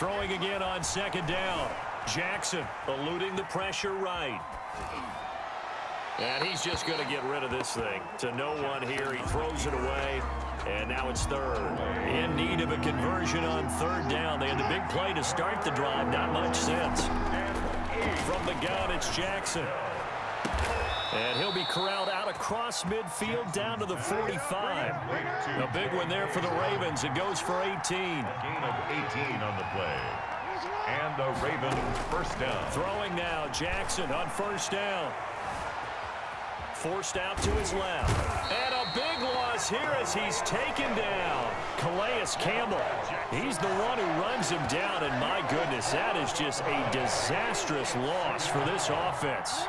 Throwing again on second down. Jackson eluding the pressure right. And he's just going to get rid of this thing. To no one here. He throws it away. And now it's third. In need of a conversion on third down. They had the big play to start the drive. Not much sense. From the gun, it's Jackson. And he'll be corralled out across midfield down to the 45. A big one there for the Ravens. It goes for 18. Gain of 18 on the play. And the Ravens first down. Throwing now, Jackson on first down. Forced out to his left. And a big loss here as he's taken down. Calais Campbell. He's the one who runs him down, and my goodness, that is just a disastrous loss for this offense.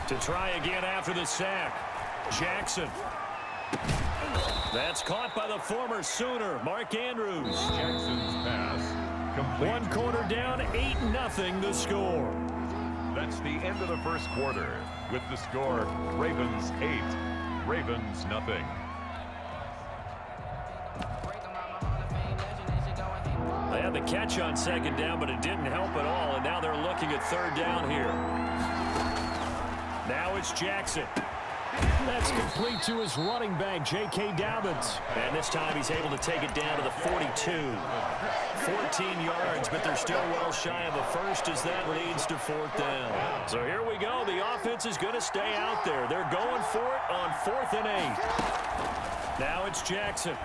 To try again after the sack. Jackson. That's caught by the former Sooner, Mark Andrews. Jackson's pass complete. One quarter down, 8-0 the score. That's the end of the first quarter. With the score, Ravens 8, Ravens nothing. They had the catch on second down, but it didn't help at all, and now they're looking at third down here. Now it's Jackson. That's complete to his running back, J.K. Dobbins. And this time he's able to take it down to the 42. 14 yards, but they're still well shy of a first as that leads to fourth down. So here we go. The offense is going to stay out there. They're going for it on 4th and 8. Now it's Jackson.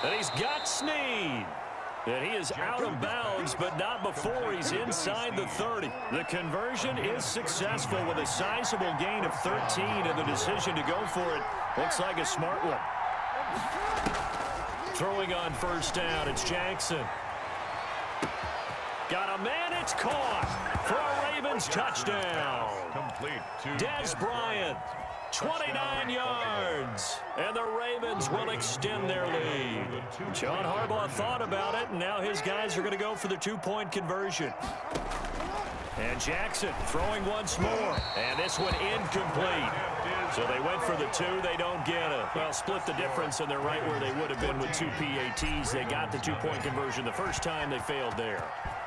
And he's got Snead. And he is out of bounds, but not before he's inside the 30. The conversion is successful with a sizable gain of 13, and the decision to go for it looks like a smart one. Throwing on first down, it's Jackson. Got a man, it's caught for a Ravens touchdown. Complete to Dez Bryant, 29 yards, and the Ravens will extend their lead. John Harbaugh thought about it, and now his guys are going to go for the 2-point conversion. And Jackson throwing once more, and this one incomplete. So they went for the 2, they don't get it. Well, split the difference, and they're right where they would have been with 2 PATs. They got the 2-point conversion the first time, they failed there.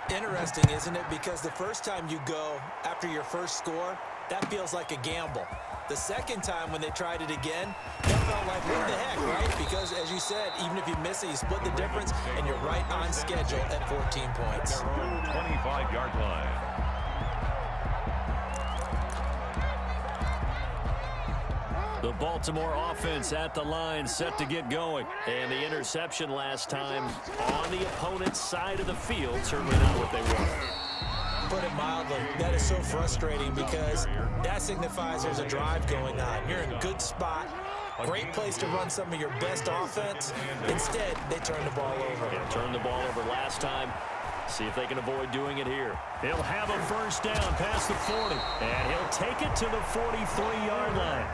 Interesting, isn't it? Because the first time you go after your first score, that feels like a gamble. The second time when they tried it again, that felt like, what the heck, right? Because, as you said, even if you miss it, you split the difference, and you're right on schedule at 14 points. their own 25-yard line. The Baltimore offense at the line, set to get going. And the interception last time on the opponent's side of the field, certainly not what they wanted. Put it mildly, that is so frustrating because that signifies there's a drive going on. You're in a good spot, great place to run some of your best offense. Instead, they turn the ball over. Yeah, turned the ball over last time. See if they can avoid doing it here. He'll have a first down past the 40, and he'll take it to the 43-yard line.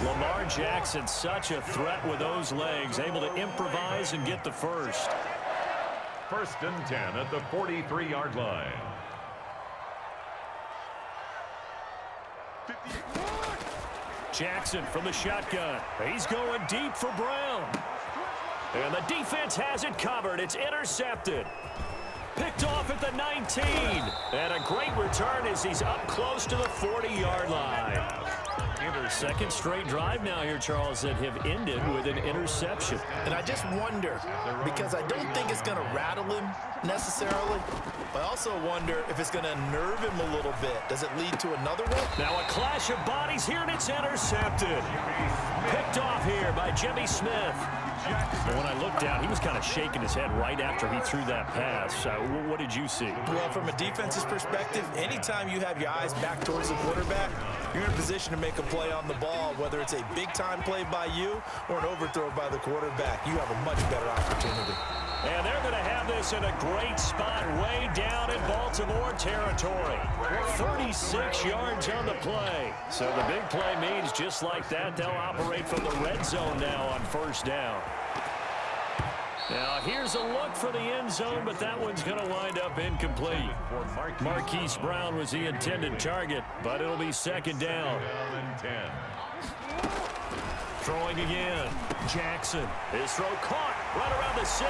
Lamar Jackson, such a threat with those legs, able to improvise and get the first. 1st and 10 at the 43-yard line. Jackson from the shotgun. He's going deep for Brown. And the defense has it covered. It's intercepted. Picked off at the 19. And a great return as he's up close to the 40-yard line. Their second straight drive now here, Charles, that have ended with an interception. And I just wonder, because I don't think it's going to rattle him necessarily, but I also wonder if it's going to nerve him a little bit. Does it lead to another one? Now a clash of bodies here, and it's intercepted. Picked off here by Jimmy Smith. And when I looked down, he was kind of shaking his head right after he threw that pass. What did you see? Well, from a defense's perspective, anytime you have your eyes back towards the quarterback, you're in a position to make a play on the ball, whether it's a big-time play by you or an overthrow by the quarterback. You have a much better opportunity. And they're going to have this in a great spot way down in Baltimore territory. 36 yards on the play. So the big play means just like that, they'll operate from the red zone now on first down. Now here's a look for the end zone, but that one's going to wind up incomplete. Marquise Brown was the intended target, but it'll be second down. Throwing again. Jackson. His throw caught right around the 6.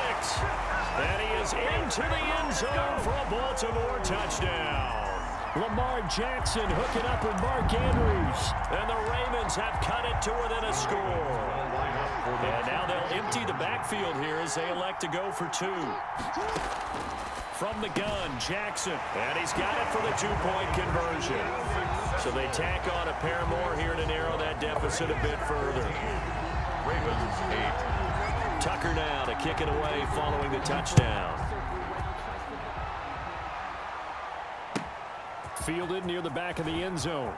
And he is into the end zone for a Baltimore touchdown. Lamar Jackson hooking up with Mark Andrews. And the Ravens have cut it to within a score. And now they'll empty the backfield here as they elect to go for 2. From the gun, Jackson. And he's got it for the 2-point conversion. So they tack on a pair more here to narrow that deficit a bit further. Ravens 8. Tucker now to kick it away following the touchdown. Fielded near the back of the end zone.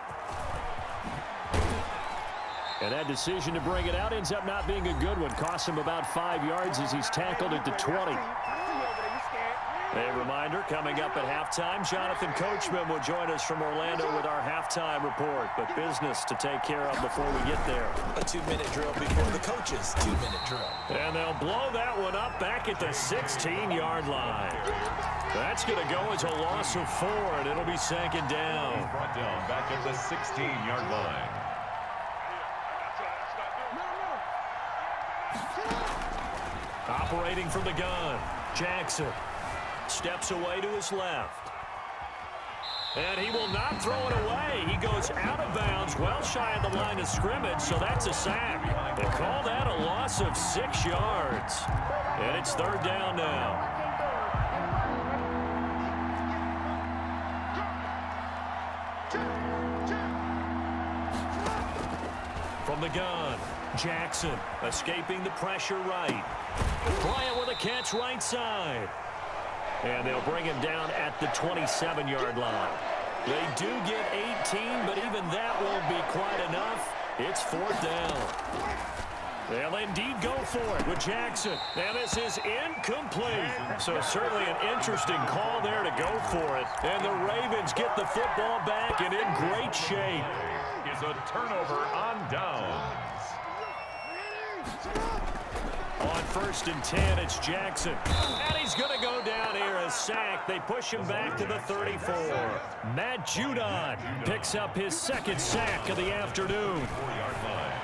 And that decision to bring it out ends up not being a good one. Costs him about 5 yards as he's tackled at the 20. A reminder, coming up at halftime, Jonathan Coachman will join us from Orlando with our halftime report. But business to take care of before we get there. A 2-minute drill before the coach's 2-minute drill. And they'll blow that one up back at the 16-yard line. That's going to go as a loss of 4, and it'll be second down. He's brought down back at the 16-yard line. Operating from the gun, Jackson steps away to his left. And he will not throw it away. He goes out of bounds, well shy of the line of scrimmage, so that's a sack. They call that a loss of 6 yards. And it's third down now. From the gun, Jackson escaping the pressure right. Bryant with a catch right side. And they'll bring him down at the 27-yard line. They do get 18, but even that won't be quite enough. It's fourth down. They'll indeed go for it with Jackson. And this is incomplete. So certainly an interesting call there to go for it. And the Ravens get the football back and in great shape. Is a turnover on downs. On 1st and 10, it's Jackson. And he's going to go down here as sacked. They push him back to the 34. Matt Judon picks up his 2nd sack of the afternoon. 4-yard line.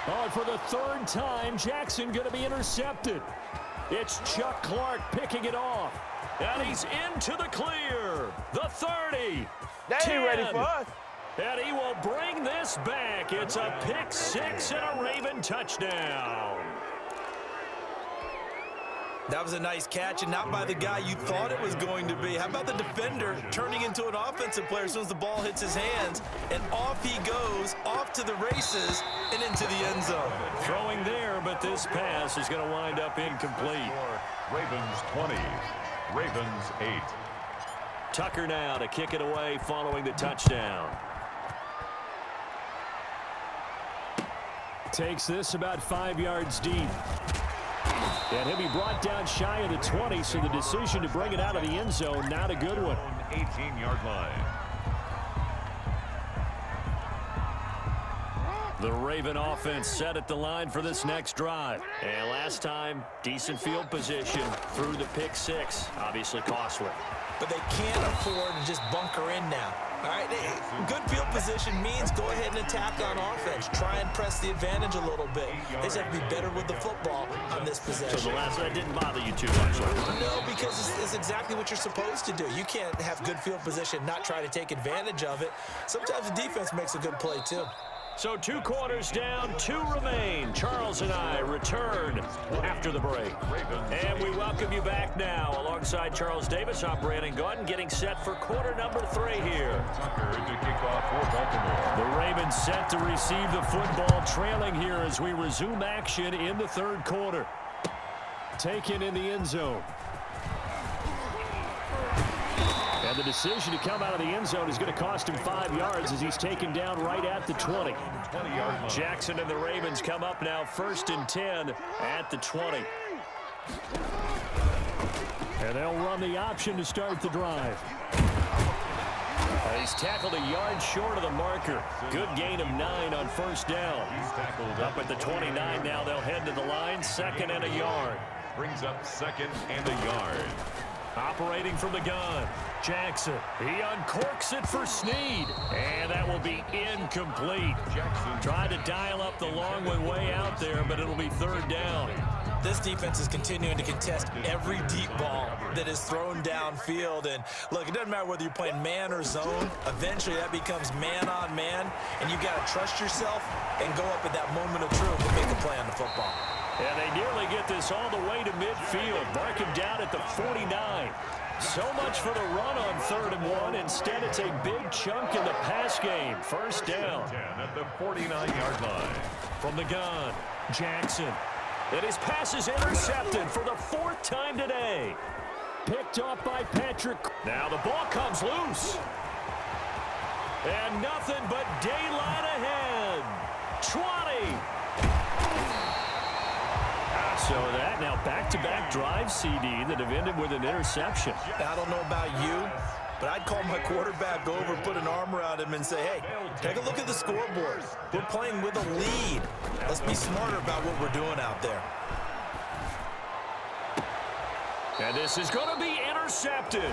Oh, and for the 3rd time, Jackson going to be intercepted. It's Chuck Clark picking it off. And he's into the clear. The 30. They ain't ready for us. And he will bring this back. It's a pick 6 and a Raven touchdown. That was a nice catch, and not by the guy you thought it was going to be. How about the defender turning into an offensive player as soon as the ball hits his hands, and off he goes, off to the races, and into the end zone. Throwing there, but this pass is going to wind up incomplete. Ravens 20, Ravens 8. Tucker now to kick it away following the touchdown. Takes this about 5 yards deep. And he'll be brought down shy of the 20, so the decision to bring it out of the end zone, not a good one. 18-yard line. The Raven offense set at the line for this next drive. And last time, decent field position through the pick 6. Obviously costly. But they can't afford to just bunker in now. All right, good field position means go ahead and attack on offense. Try and press the advantage a little bit. They just have to be better with the football on this possession. So the last one didn't bother you too much. No, because it's exactly what you're supposed to do. You can't have good field position, not try to take advantage of it. Sometimes the defense makes a good play too. So 2 quarters down, 2 remain. Charles and I return after the break. And we welcome you back now alongside Charles Davis. I'm Brandon Gordon getting set for quarter number 3 here. Tucker to kick off for Baltimore. The Ravens set to receive the football, trailing here as we resume action in the 3rd quarter. Taken in the end zone. And the decision to come out of the end zone is going to cost him 5 yards as he's taken down right at the 20. 20-yard line. Jackson and the Ravens come up now 1st and 10 at the 20. And they'll run the option to start the drive. He's tackled a yard short of the marker. Good gain of 9 on 1st down. He's tackled Up at the 29 now, they'll head to the line, 2nd and a yard. Brings up 2nd and a yard. Operating from the gun, Jackson. He uncorks it for Snead. And that will be incomplete. Tried to dial up the long way out there, but it'll be third down. This defense is continuing to contest every deep ball that is thrown downfield. And, look, it doesn't matter whether you're playing man or zone. Eventually, that becomes man-on-man, and you've got to trust yourself and go up at that moment of truth and make a play on the football. And they nearly get this all the way to midfield. Mark him down at the 49. So much for the run on 3rd and 1. Instead, it's a big chunk in the pass game. First down. At the 49-yard line. From the gun, Jackson. And his pass is intercepted for the 4th time today. Picked off by Patrick. Now the ball comes loose. And nothing but daylight ahead. 20. So that now back-to-back drive CD that have ended with an interception. I don't know about you, but I'd call my quarterback over, put an arm around him, and say, hey, take a look at the scoreboard. We're playing with a lead. Let's be smarter about what we're doing out there. And this is going to be intercepted.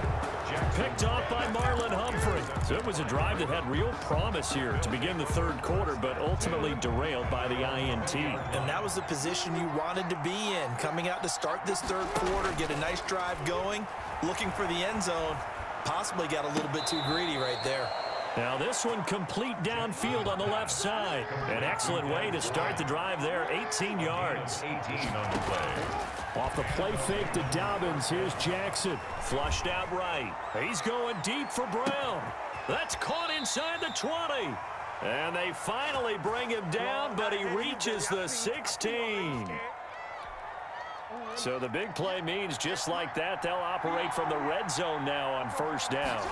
Picked off by Marlon Humphrey. So it was a drive that had real promise here to begin the 3rd quarter, but ultimately derailed by the INT. And that was the position you wanted to be in. Coming out to start this 3rd quarter, get a nice drive going, looking for the end zone. Possibly got a little bit too greedy right there. Now this one complete downfield on the left side. An excellent way to start the drive there, 18 yards. 18 on the play. Off the play fake to Dobbins, here's Jackson. Flushed out right. He's going deep for Brown. That's caught inside the 20. And they finally bring him down, but he reaches the 16. So the big play means just like that, they'll operate from the red zone now on 1st down.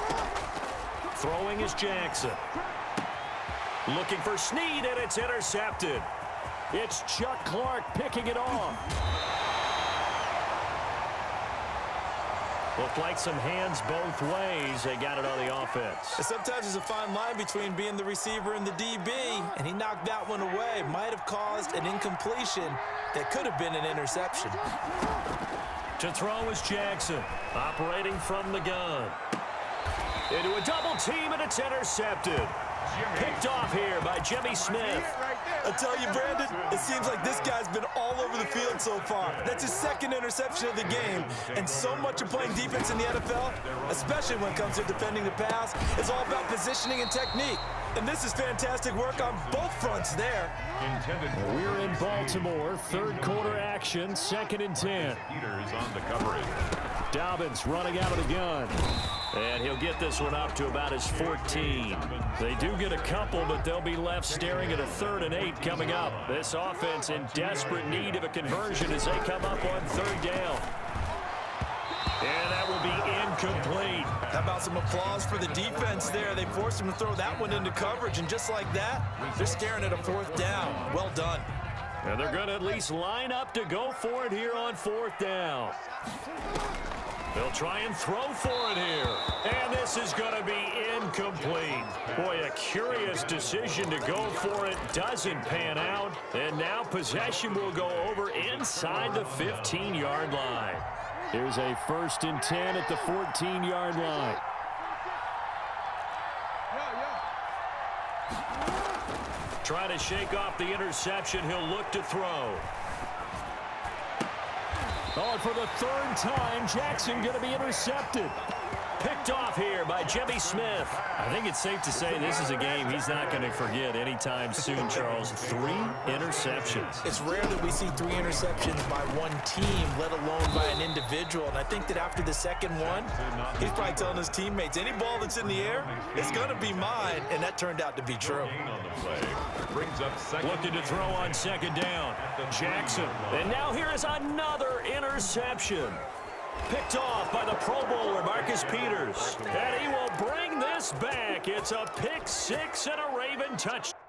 Throwing is Jackson. Looking for Snead, and it's intercepted. It's Chuck Clark picking it off. Looked like some hands both ways. They got it on the offense. Sometimes there's a fine line between being the receiver and the DB, and he knocked that one away. Might have caused an incompletion that could have been an interception. To throw is Jackson, operating from the gun. Into a double team, and it's intercepted. Picked off here by Jimmy Smith. I tell you, Brandon, it seems like this guy's been all over the field so far. That's his 2nd interception of the game. And so much of playing defense in the NFL, especially when it comes to defending the pass, is all about positioning and technique. And this is fantastic work on both fronts there. We're in Baltimore, 3rd quarter action, 2nd and 10. Peters on the coverage. Dobbins running out of the gun. And he'll get this one up to about his 14. They do get a couple, but they'll be left staring at a 3rd and 8 coming up. This offense in desperate need of a conversion as they come up on 3rd down. And that will be incomplete. How about some applause for the defense there? They forced him to throw that one into coverage, and just like that, they're staring at a 4th down. Well done. And they're going to at least line up to go for it here on 4th down. They'll try and throw for it here. And this is going to be incomplete. Boy, a curious decision to go for it. Doesn't pan out. And now possession will go over inside the 15-yard line. Here's a 1st and 10 at the 14-yard line. Trying to shake off the interception. He'll look to throw. Oh, for the 3rd time, Jackson going to be intercepted. Picked off here by Jimmy Smith. I think it's safe to say this is a game he's not going to forget anytime soon, Charles. 3 interceptions. It's rare that we see 3 interceptions by one team, let alone by an individual. And I think that after the 2nd one, he's probably telling his teammates, any ball that's in the air, it's going to be mine. And that turned out to be true. Looking to throw on 2nd down. Jackson. And now here is another interception. Picked off by the Pro Bowler, Marcus Peters. And he will bring this back. It's a pick 6 and a Raven touchdown.